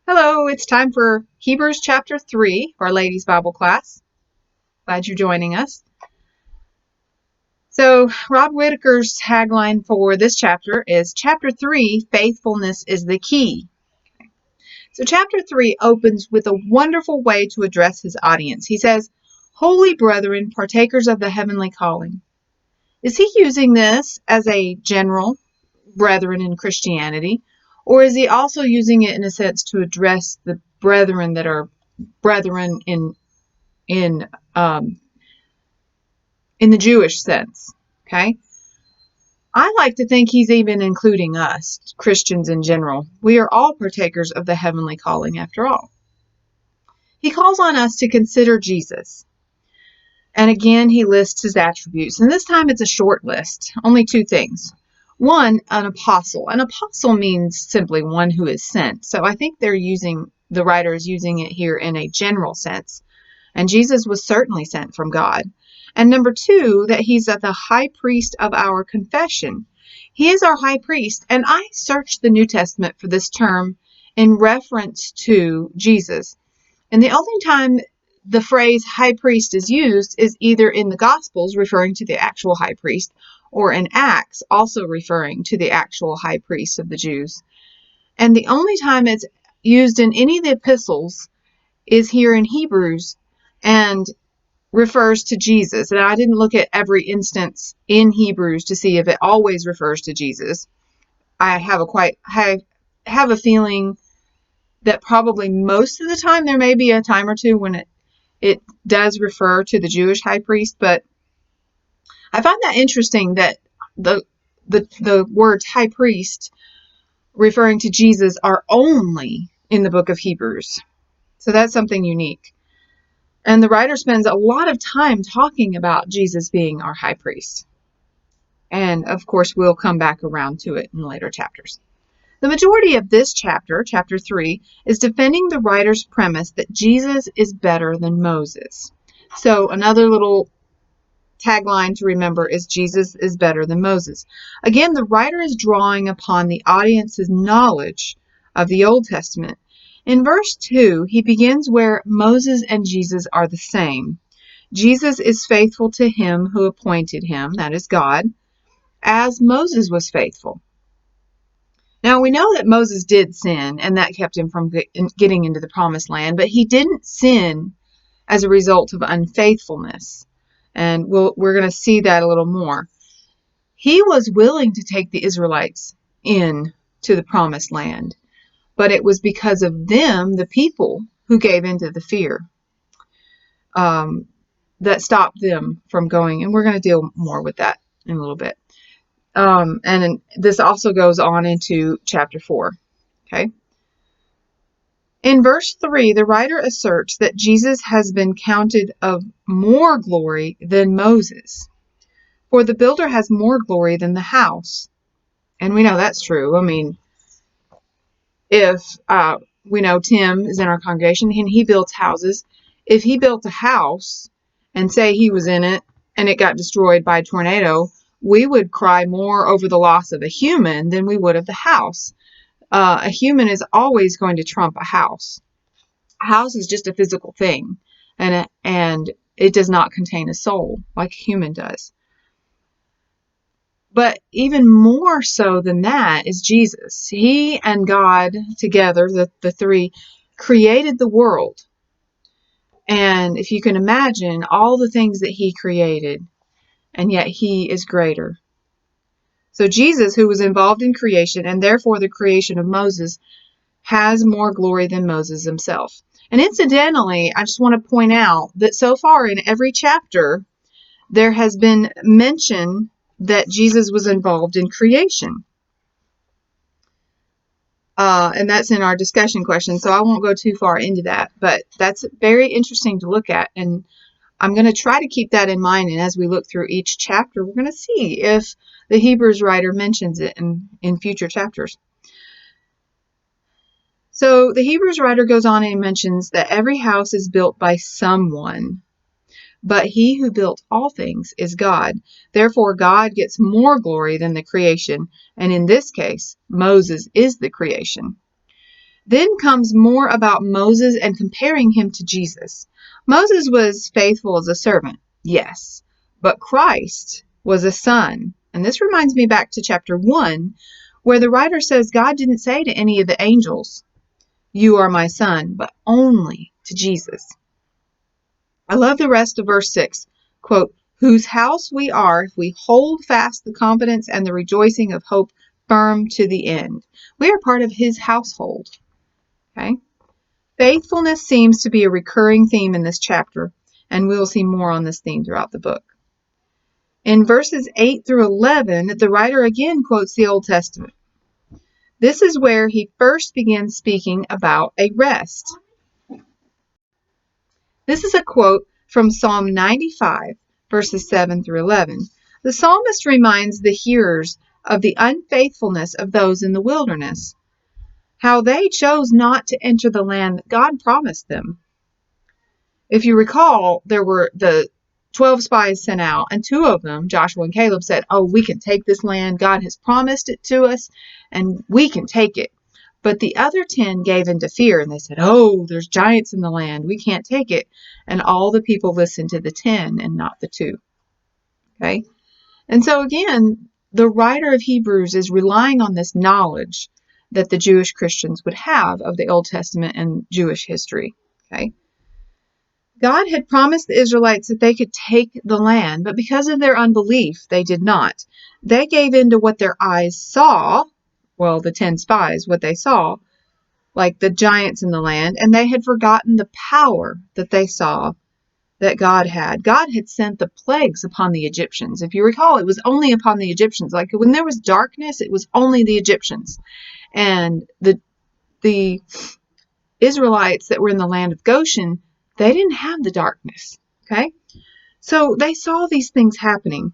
Hello, it's time for Hebrews chapter 3 for our ladies' Bible class. Glad you're joining us. So, Rob Whitaker's tagline for this chapter is Chapter 3, Faithfulness is the Key. So, Chapter 3 opens with a wonderful way to address his audience. He says, Holy brethren, partakers of the heavenly calling. Is he using this as a general brethren in Christianity, or is he also using it in a sense to address the brethren that are brethren in um, in the Jewish sense? Okay, I like to think he's even including us Christians in general. We are all partakers of the heavenly calling, after all. He calls on us to consider Jesus. And again, he lists his attributes. And this time it's a short list, only two things. One, an apostle. An apostle means simply one who is sent. So I think the writer is using it here in a general sense. And Jesus was certainly sent from God. And number two, that he's the high priest of our confession. He is our high priest. And I searched the New Testament for this term in reference to Jesus. And the only time the phrase high priest is used is either in the Gospels, referring to the actual high priest, or in Acts, also referring to the actual high priest of the Jews. And the only time it's used in any of the epistles is here in Hebrews and refers to Jesus. And I didn't look at every instance in Hebrews to see if it always refers to Jesus. I have a feeling that probably most of the time there may be a time or two when it does refer to the Jewish high priest, but I find that interesting that the words high priest referring to Jesus are only in the book of Hebrews. So that's something unique. And the writer spends a lot of time talking about Jesus being our high priest. And of course, we'll come back around to it in later chapters. The majority of this chapter, chapter 3, is defending the writer's premise that Jesus is better than Moses. So another little tagline to remember is Jesus is better than Moses. Again, the writer is drawing upon the audience's knowledge of the Old Testament. In verse 2, he begins where Moses and Jesus are the same. Jesus is faithful to him who appointed him, that is God, as Moses was faithful. Now, we know that Moses did sin, and that kept him from getting into the promised land, but he didn't sin as a result of unfaithfulness. And we're going to see that a little more. He was willing to take the Israelites in to the promised land, but it was because of them, the people, who gave into the fear that stopped them from going. And we're going to deal more with that in a little bit. And this also goes on into chapter 4. Okay. In verse 3, the writer asserts that Jesus has been counted of more glory than Moses. For the builder has more glory than the house. And we know that's true. I mean, if we know Tim is in our congregation and he builds houses, if he built a house and say he was in it and it got destroyed by a tornado, we would cry more over the loss of a human than we would of the house. A human is always going to trump a house. A house is just a physical thing, and it does not contain a soul like a human does. But even more so than that is Jesus. He and God together, the three, created the world. And if you can imagine all the things that he created, and yet he is greater. So Jesus, who was involved in creation and therefore the creation of Moses, has more glory than Moses himself. And incidentally, I just want to point out that so far in every chapter, there has been mention that Jesus was involved in creation. And that's in our discussion question, so I won't go too far into that. But that's very interesting to look at, and I'm going to try to keep that in mind. And as we look through each chapter, we're going to see if the Hebrews writer mentions it in future chapters. So the Hebrews writer goes on and mentions that every house is built by someone, but he who built all things is God. Therefore, God gets more glory than the creation, and in this case, Moses is the creation. Then comes more about Moses and comparing him to Jesus. Moses was faithful as a servant, yes, but Christ was a son. And this reminds me back to chapter 1, where the writer says God didn't say to any of the angels, "You are my son," but only to Jesus. I love the rest of verse 6. Quote, "Whose house we are if we hold fast the confidence and the rejoicing of hope firm to the end." We are part of his household. Okay? Faithfulness seems to be a recurring theme in this chapter, and we'll see more on this theme throughout the book. In verses 8 through 11, the writer again quotes the Old Testament. This is where he first begins speaking about a rest. This is a quote from Psalm 95, verses 7 through 11. The psalmist reminds the hearers of the unfaithfulness of those in the wilderness, how they chose not to enter the land that God promised them. If you recall, there were the 12 spies sent out, and 2 of them, Joshua and Caleb, said, "Oh, we can take this land. God has promised it to us, and we can take it." But the other 10 gave into fear, and they said, "Oh, there's giants in the land. We can't take it." And all the people listened to the 10 and not the 2. Okay? And so again, the writer of Hebrews is relying on this knowledge that the Jewish Christians would have of the Old Testament and Jewish history. Okay? God had promised the Israelites that they could take the land, but because of their unbelief, they did not. They gave in to what their eyes saw, well, the 10 spies, what they saw, like the giants in the land, and they had forgotten the power that they saw that God had. God had sent the plagues upon the Egyptians. If you recall, it was only upon the Egyptians. Like when there was darkness, it was only the Egyptians. And the Israelites that were in the land of Goshen, they didn't have the darkness. Okay? So they saw these things happening.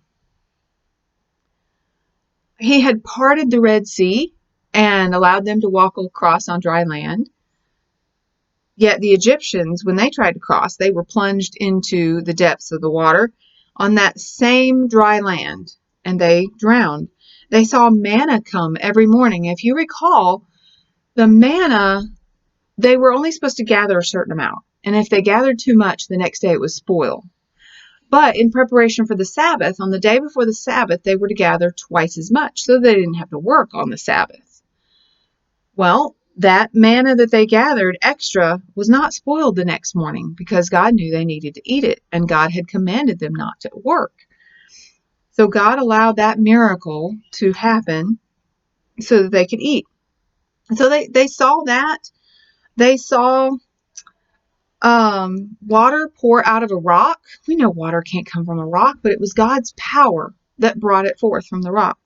He had parted the Red Sea and allowed them to walk across on dry land. Yet the Egyptians, when they tried to cross, they were plunged into the depths of the water on that same dry land, and they drowned. They saw manna come every morning. If you recall, the manna, they were only supposed to gather a certain amount. And if they gathered too much, the next day it would spoil. But in preparation for the Sabbath, on the day before the Sabbath, they were to gather twice as much so they didn't have to work on the Sabbath. Well, that manna that they gathered extra was not spoiled the next morning because God knew they needed to eat it, and God had commanded them not to work. So God allowed that miracle to happen so that they could eat. So they saw that. They saw water pour out of a rock. We know water can't come from a rock, but it was God's power that brought it forth from the rock.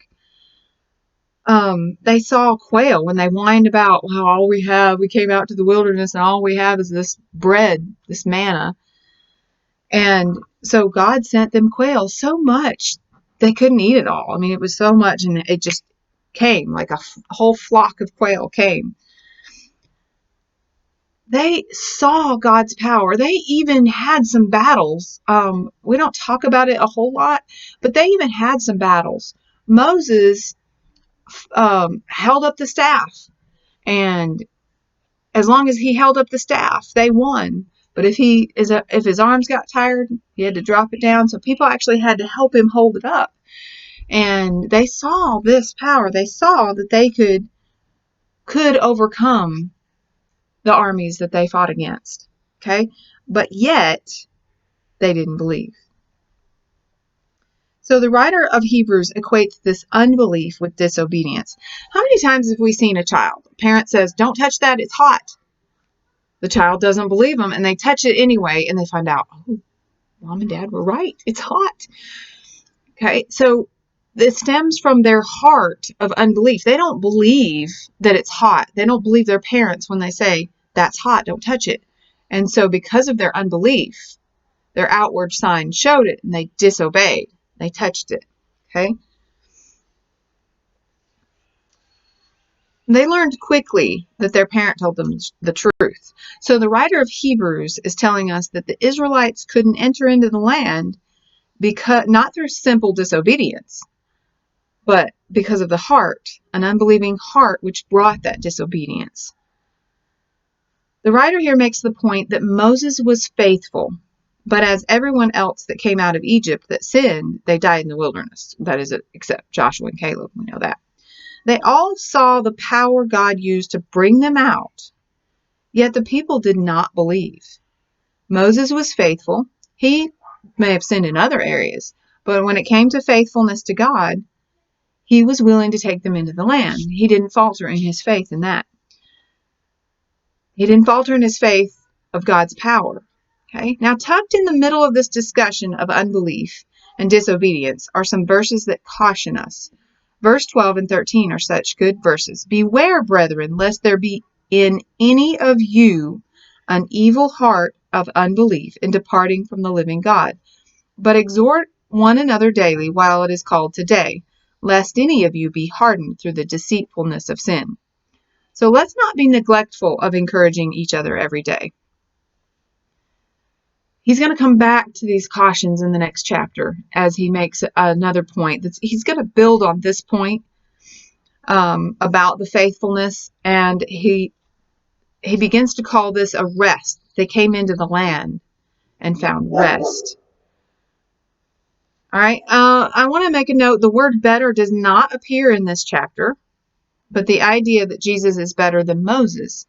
They saw quail when they whined about how all we came out to the wilderness and all we have is this bread, this manna. And so God sent them quail so much they couldn't eat it all. I mean, it was so much, and it just came like a whole flock of quail came. They saw God's power. They even had some battles. We don't talk about it a whole lot, but they even had some battles. Moses held up the staff, and as long as he held up the staff, they won. But if his arms got tired, he had to drop it down. So people actually had to help him hold it up. And they saw this power. They saw that they could overcome the armies that they fought against. Okay? But yet, they didn't believe. So the writer of Hebrews equates this unbelief with disobedience. How many times have we seen a child? A parent says, "Don't touch that, it's hot." The child doesn't believe them, and they touch it anyway, and they find out, "Oh, mom and dad were right. It's hot." Okay, so this stems from their heart of unbelief. They don't believe that it's hot. They don't believe their parents when they say, "That's hot, don't touch it." And so because of their unbelief, their outward sign showed it, and they disobeyed. They touched it. Okay? They learned quickly that their parent told them the truth. So the writer of Hebrews is telling us that the Israelites couldn't enter into the land because not through simple disobedience, but because of the heart, an unbelieving heart which brought that disobedience. The writer here makes the point that Moses was faithful, but as everyone else that came out of Egypt that sinned, they died in the wilderness. That is, except Joshua and Caleb, we know that. They all saw the power God used to bring them out, yet the people did not believe. Moses was faithful. He may have sinned in other areas, but when it came to faithfulness to God, he was willing to take them into the land. He didn't falter in his faith in that. He didn't falter in his faith of God's power. Okay? Now, tucked in the middle of this discussion of unbelief and disobedience are some verses that caution us. Verse 12 and 13 are such good verses. Beware, brethren, lest there be in any of you an evil heart of unbelief in departing from the living God. But exhort one another daily while it is called today, lest any of you be hardened through the deceitfulness of sin. So let's not be neglectful of encouraging each other every day. He's going to come back to these cautions in the next chapter as he makes another point. He's going to build on this point about the faithfulness, and he begins to call this a rest. They came into the land and found rest. All right, I want to make a note. The word better does not appear in this chapter, but the idea that Jesus is better than Moses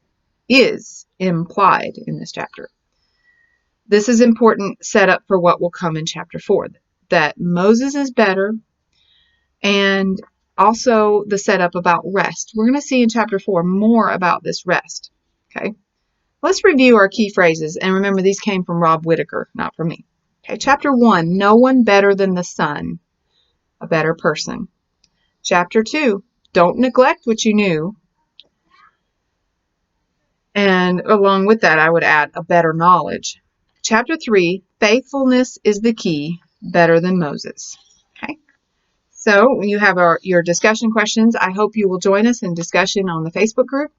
is implied in this chapter. This is important setup for what will come in chapter 4, that Moses is better, and also the setup about rest. We're going to see in chapter 4 more about this rest. Okay, let's review our key phrases, and remember these came from Rob Whitaker, not from me. Okay, chapter 1, no one better than the Son, a better person. Chapter 2, don't neglect what you knew. And along with that, I would add a better knowledge. Chapter 3, faithfulness is the key, better than Moses. Okay, so you have your discussion questions. I hope you will join us in discussion on the Facebook group.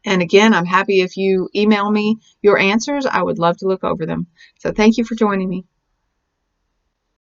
And again, I'm happy if you email me your answers. I would love to look over them. So thank you for joining me.